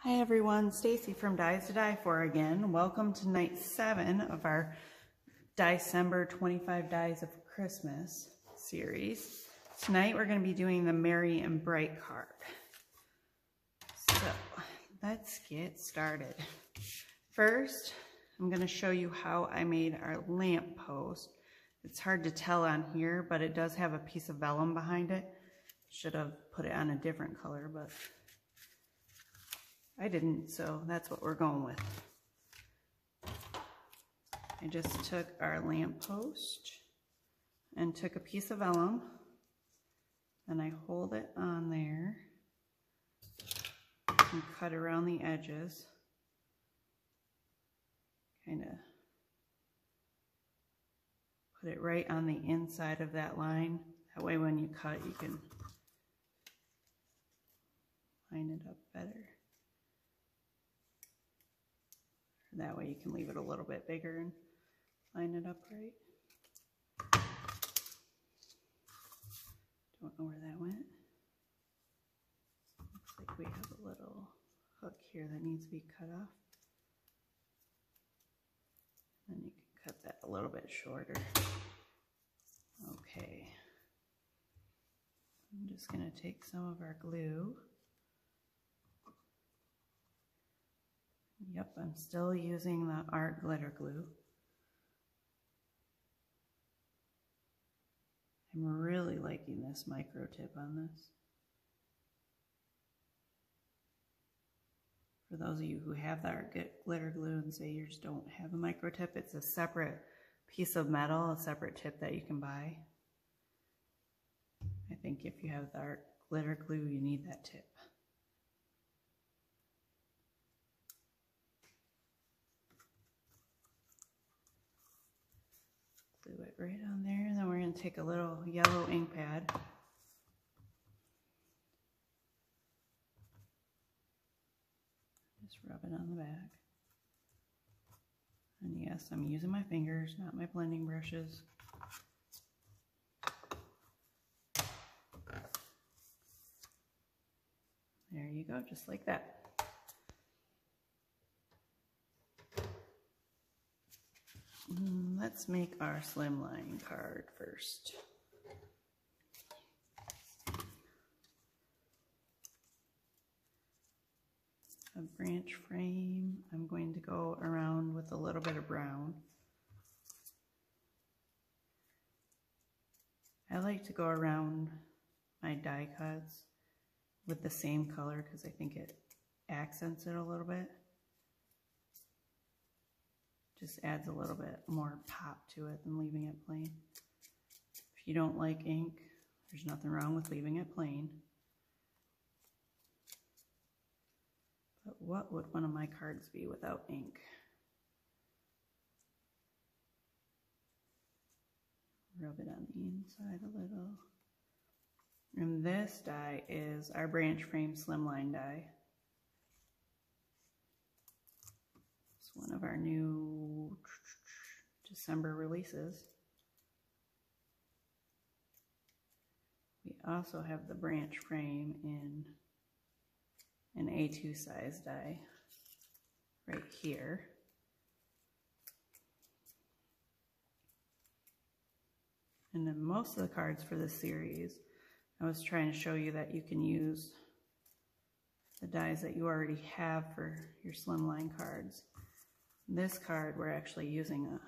Hi everyone, Stacy from Dies to Die For again. Welcome to night 7 of our Diecember 25 Dies of Christmas series. Tonight we're going to be doing the Merry and Bright card. So let's get started. First, I'm going to show you how I made our lamp post. It's hard to tell on here, but it does have a piece of vellum behind it. Should have put it on a different color, but I didn't, so that's what we're going with. I just took our lamp post and took a piece of vellum and I hold it on there and cut around the edges. Kind of put it right on the inside of that line. That way when you cut, you can line it up better. That way you can leave it a little bit bigger and line it up right. Don't know where that went. Looks like we have a little hook here that needs to be cut off. And you can cut that a little bit shorter. Okay. I'm just going to take some of our glue. Yep, I'm still using the art glitter glue. I'm really liking this micro tip on this. For those of you who have the art glitter glue and say yours don't have a micro tip, it's a separate piece of metal, a separate tip that you can buy. I think if you have the art glitter glue, you need that tip. Glue it right on there, and then we're going to take a little yellow ink pad. Just rub it on the back. And yes, I'm using my fingers, not my blending brushes. There you go, just like that. Let's make our slimline card first. A branch frame, I'm going to go around with a little bit of brown. I like to go around my die cuts with the same color because I think it accents it a little bit. Just adds a little bit more pop to it than leaving it plain. If you don't like ink, there's nothing wrong with leaving it plain. But what would one of my cards be without ink? Rub it on the inside a little. And this die is our branch frame slimline die. One of our new December releases. We also have the branch frame in an A2 size die right here. And then most of the cards for this series, I was trying to show you that you can use the dies that you already have for your slimline cards. This card, we're actually using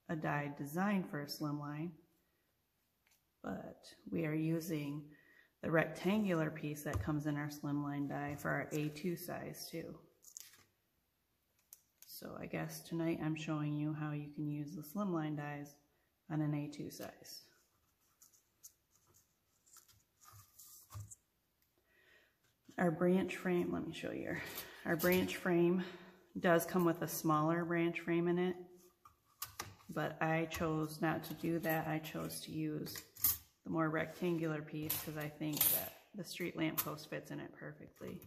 a die designed for a slimline, but we are using the rectangular piece that comes in our slimline die for our A2 size too. So I guess tonight I'm showing you how you can use the slimline dies on an A2 size. Our branch frame, let me show you. Our branch frame does come with a smaller branch frame in it, but I chose not to do that. I chose to use the more rectangular piece because I think that the street lamp post fits in it perfectly.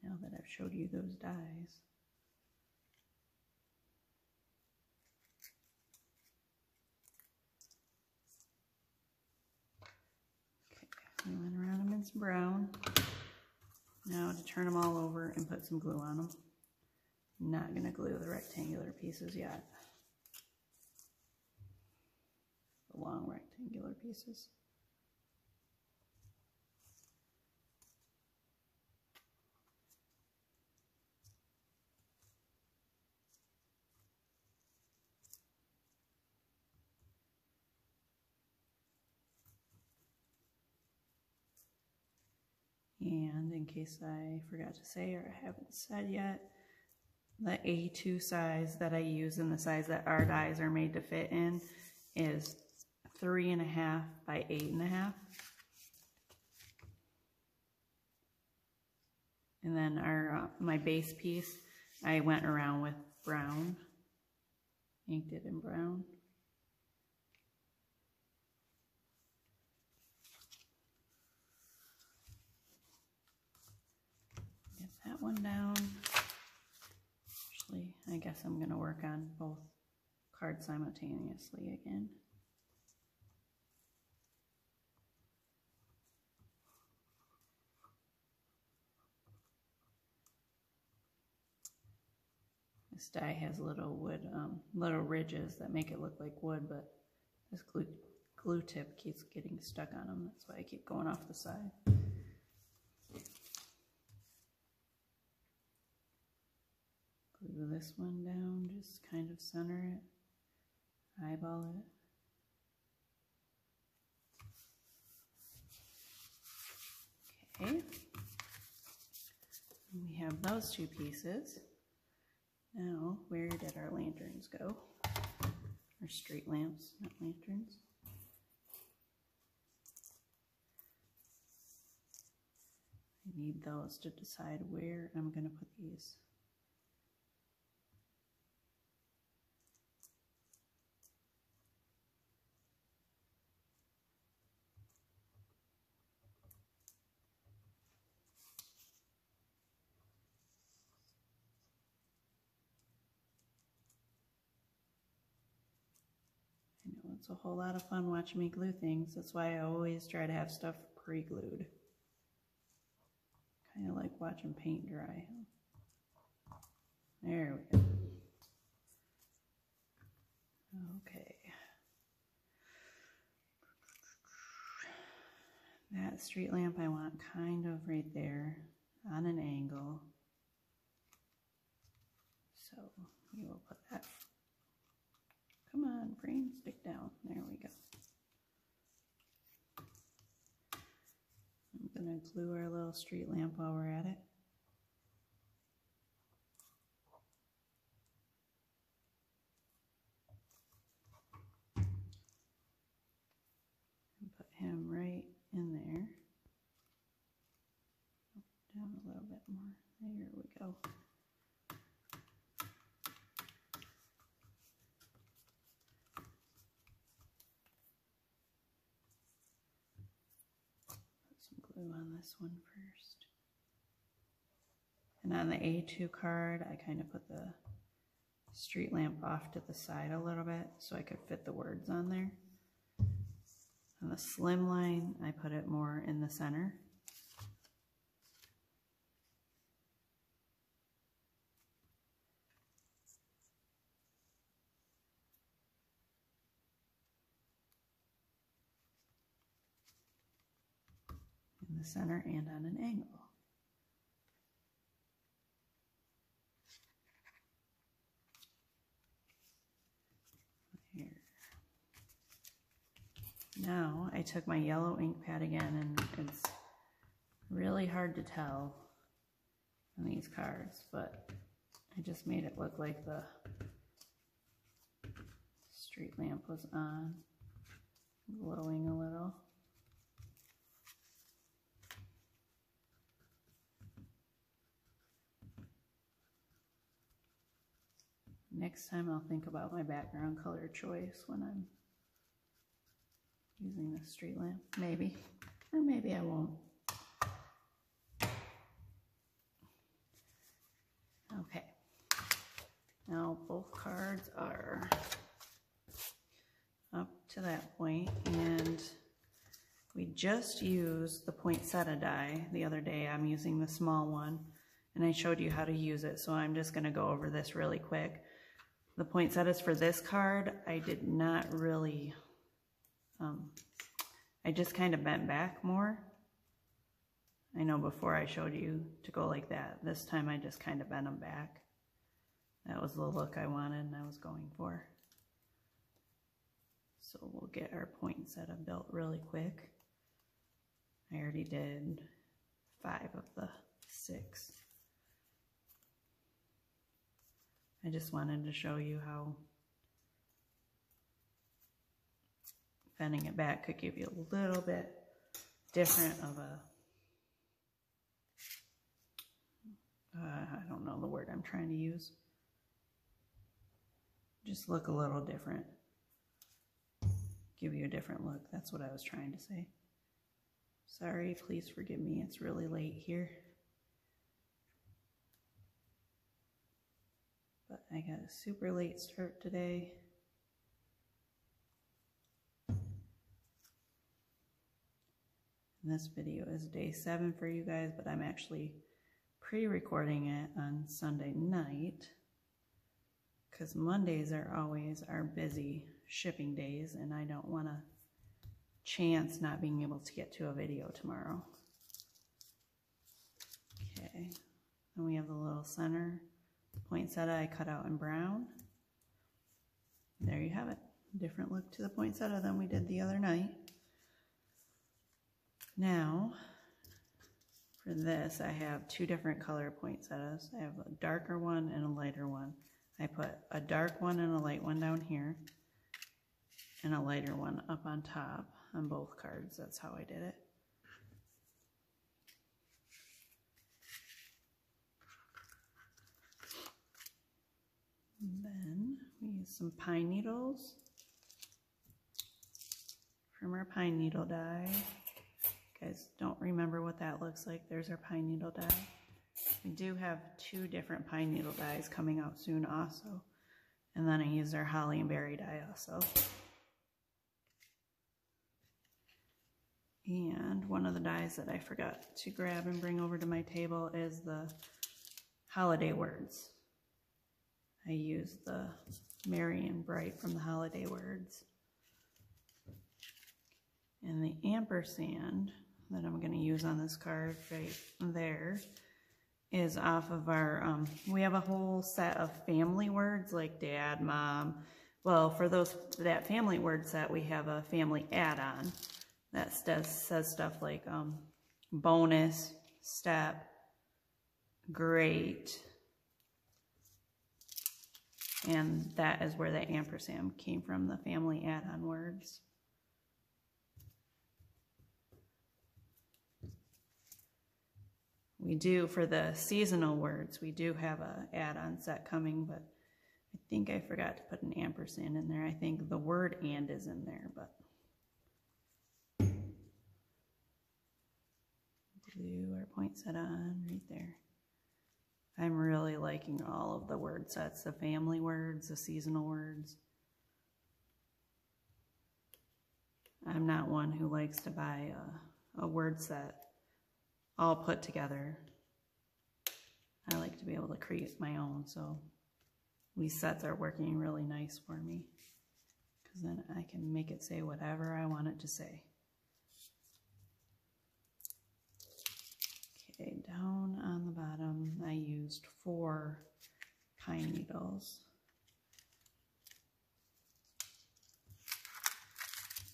Now that I've showed you those dies, some brown. Now to turn them all over and put some glue on them. Not going to glue the rectangular pieces yet. The long rectangular pieces. And in case I forgot to say or I haven't said yet, the A2 size that I use and the size that our dies are made to fit in is 3.5 by 8.5. And then our my base piece, I went around with brown, inked it in brown. Get that one down. Actually, I guess I'm going to work on both cards simultaneously again. This die has little wood, little ridges that make it look like wood, but this glue tip keeps getting stuck on them. That's why I keep going off the side. Glue this one down, just kind of center it, eyeball it. Okay. And we have those two pieces. Now, where did our lanterns go? Or street lamps, not lanterns. I need those to decide where I'm going to put these. It's a whole lot of fun watching me glue things. That's why I always try to have stuff pre-glued. Kind of like watching paint dry. There we go. Okay. That street lamp I want kind of right there on an angle. So we will put that. Come on, brain, stick down. There we go. I'm going to glue our little street lamp while we're at it. And put him right in there. Down a little bit more. There we go. On this one first. And on the A2 card, I kind of put the street lamp off to the side a little bit so I could fit the words on there. On the slimline, I put it more in the center. In the center and on an angle. Here. Now I took my yellow ink pad again, and it's really hard to tell on these cards, but I just made it look like the street lamp was on, glowing a little. Next time I'll think about my background color choice when I'm using the street lamp. Maybe, or maybe I won't. Okay, now both cards are up to that point, and we just used the poinsettia die the other day. I'm using the small one, and I showed you how to use it, so I'm just going to go over this really quick. The poinsettias for this card, I did not really, I just kind of bent back more. I know before I showed you to go like that. This time I just kind of bent them back. That was the look I wanted and I was going for. So we'll get our poinsettia built really quick. I already did 5 of the 6. I just wanted to show you how bending it back could give you a little bit different of a, I don't know the word I'm trying to use. Just look a little different. Give you a different look. That's what I was trying to say. Sorry, please forgive me. It's really late here. But I got a super late start today. And this video is day 7 for you guys, but I'm actually pre-recording it on Sunday night because Mondays are always our busy shipping days and I don't want to chance not being able to get to a video tomorrow. Okay, then we have the little center poinsettia I cut out in brown. There you have it. Different look to the poinsettia than we did the other night. Now, for this, I have 2 different color poinsettias. I have a darker one and a lighter one. I put a dark one and a light one down here, and a lighter one up on top on both cards. That's how I did it. And then we use some pine needles from our pine needle die. You guys don't remember what that looks like. There's our pine needle die. We do have 2 different pine needle dies coming out soon also. And then I use our holly and berry die also. And one of the dies that I forgot to grab and bring over to my table is the holiday words. I used the Merry and Bright from the holiday words. And the ampersand that I'm going to use on this card right there is off of our, we have a whole set of family words like dad, mom. Well, for that family word set, we have a family add-on that says stuff like bonus, step, great, and that is where the ampersand came from, the family add-on words. We do, for the seasonal words, we do have a add-on set coming, but I think I forgot to put an ampersand in there. I think the word and is in there, but glue our poinsettia on right there. I'm really liking all of the word sets, the family words, the seasonal words. I'm not one who likes to buy a word set all put together. I like to be able to create my own, so these sets are working really nice for me because then I can make it say whatever I want it to say. Okay, down on the bottom I used 4 pine needles.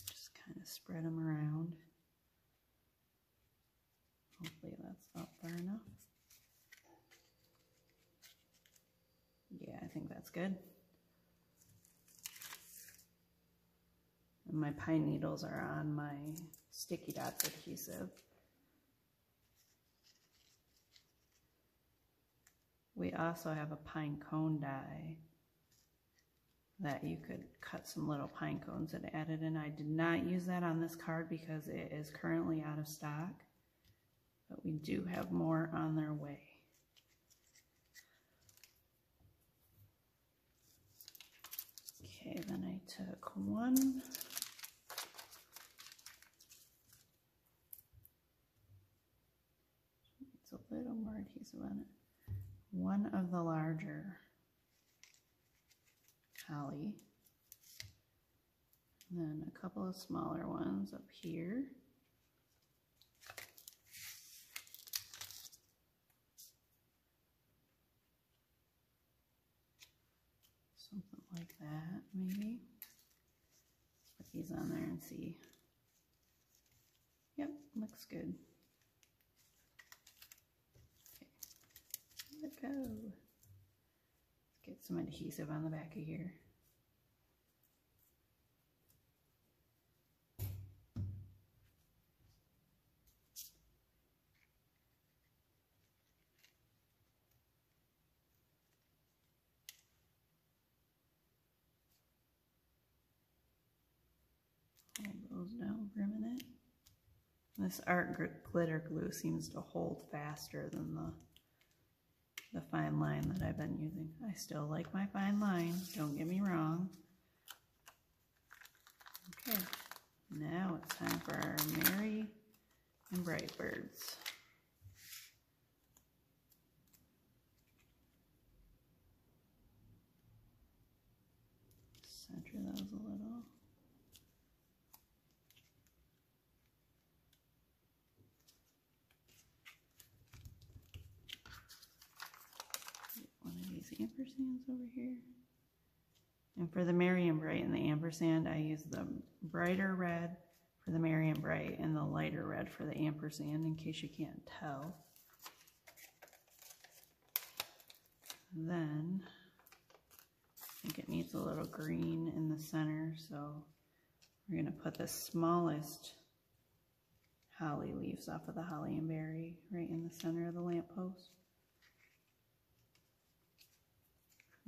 Just kind of spread them around. Hopefully that's up far enough. Yeah, I think that's good. And my pine needles are on my sticky dots adhesive. We also have a pine cone die that you could cut some little pine cones and add it in. I did not use that on this card because it is currently out of stock. But we do have more on their way. Okay, then I took one adhesive on it. One of the larger holly. And then a couple of smaller ones up here. Something like that, maybe. Let's put these on there and see. Yep, looks good. Okay, let it go. Let's get some adhesive on the back of here. Hold those down for a minute. This art glitter glue seems to hold faster than the fine line that I've been using. I still like my fine line, don't get me wrong. Okay, now it's time for our Merry and Bright Birds. Center those a little. Ampersands over here. And for the Merry and Bright and the ampersand, I use the brighter red for the Merry and Bright and the lighter red for the ampersand, in case you can't tell. Then I think it needs a little green in the center, so we're going to put the smallest holly leaves off of the holly and berry right in the center of the lamppost.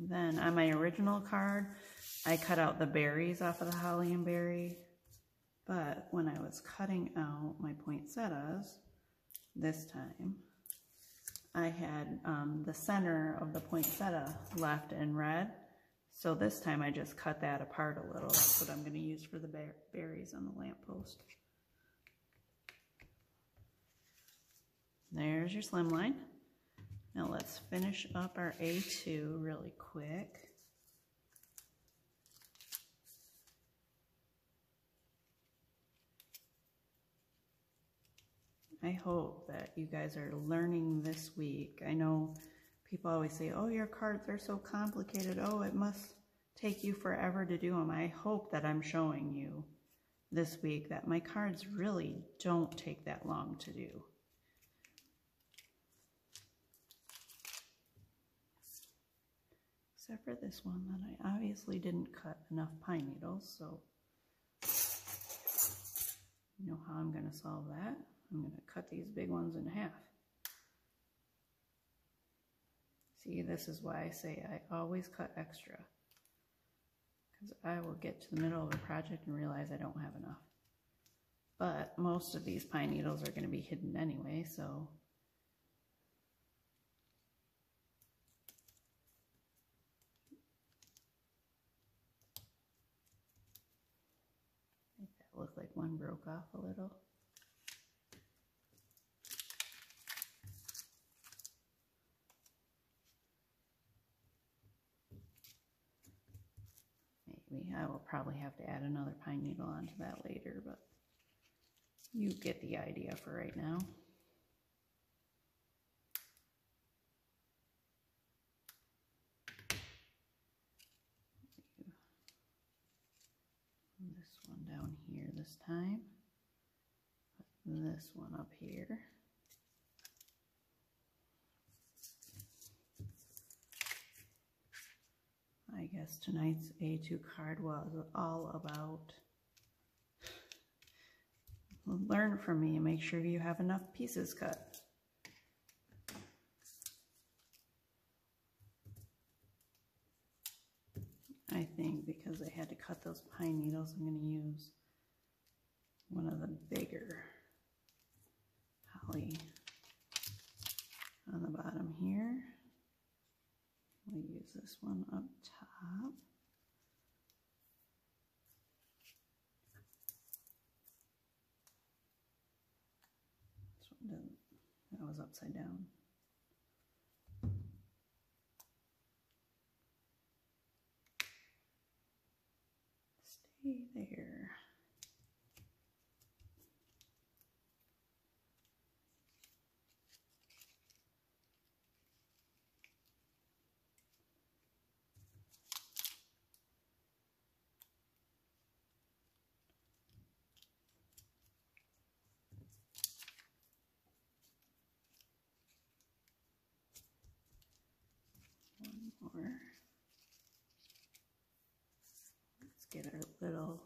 Then on my original card, I cut out the berries off of the holly and berry, but when I was cutting out my poinsettias this time, I had the center of the poinsettia left in red, so this time I just cut that apart a little. That's what I'm going to use for the berries on the lamppost. There's your slimline. Now let's finish up our A2 really quick. I hope that you guys are learning this week. I know people always say, oh, your cards are so complicated. Oh, it must take you forever to do them. I hope that I'm showing you this week that my cards really don't take that long to do. Except for this one that I obviously didn't cut enough pine needles, so you know how I'm going to solve that. I'm going to cut these big ones in half. See, this is why I say I always cut extra, because I will get to the middle of a project and realize I don't have enough. But most of these pine needles are going to be hidden anyway, so look like one broke off a little. Maybe I will probably have to add another pine needle onto that later, but you get the idea for right now. This one down here this time. Put this one up here. I guess tonight's A2 card was all about learn from me and make sure you have enough pieces cut. I think because I had to cut those pine needles, I'm going to use one of the bigger holly on the bottom here. We'll use this one up top. This one doesn't, that was upside down. Hey there. One more. Let's get our little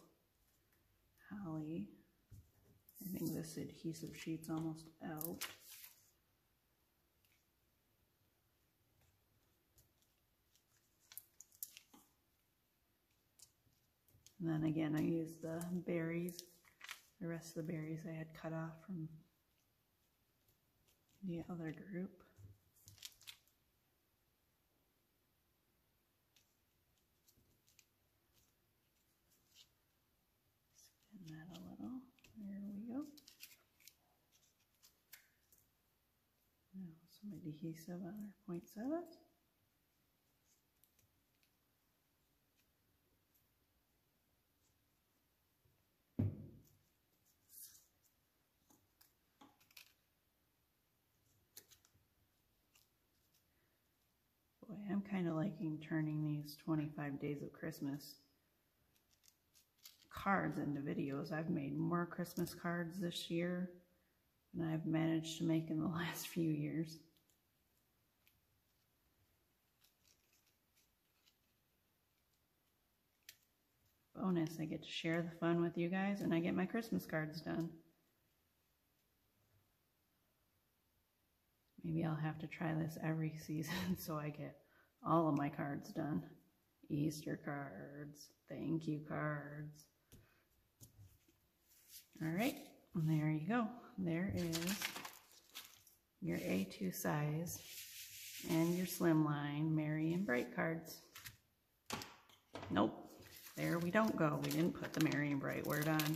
holly. I think this adhesive sheet's almost out. And then again, I used the berries, the rest of the berries I had cut off from the other group. Spin that a little. There we go. Now some adhesive on our poinsettias. Boy, I'm kind of liking turning these 25 Days of Christmas cards into videos. I've made more Christmas cards this year than I've managed to make in the last few years. Bonus, I get to share the fun with you guys and I get my Christmas cards done. Maybe I'll have to try this every season so I get all of my cards done. Easter cards, thank you cards. All right, there you go. There is your A2 size and your slimline Merry and Bright cards. Nope, there we don't go. We didn't put the Merry and Bright word on.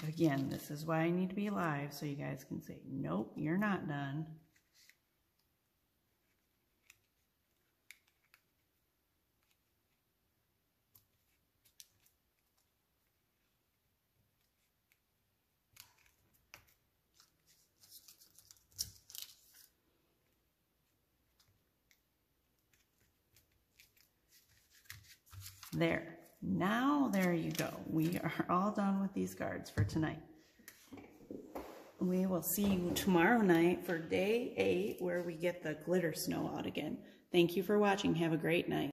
Again, this is why I need to be live so you guys can say, nope, you're not done. There. Now, there you go. We are all done with these cards for tonight. We will see you tomorrow night for day 8 where we get the glitter snow out again. Thank you for watching. Have a great night.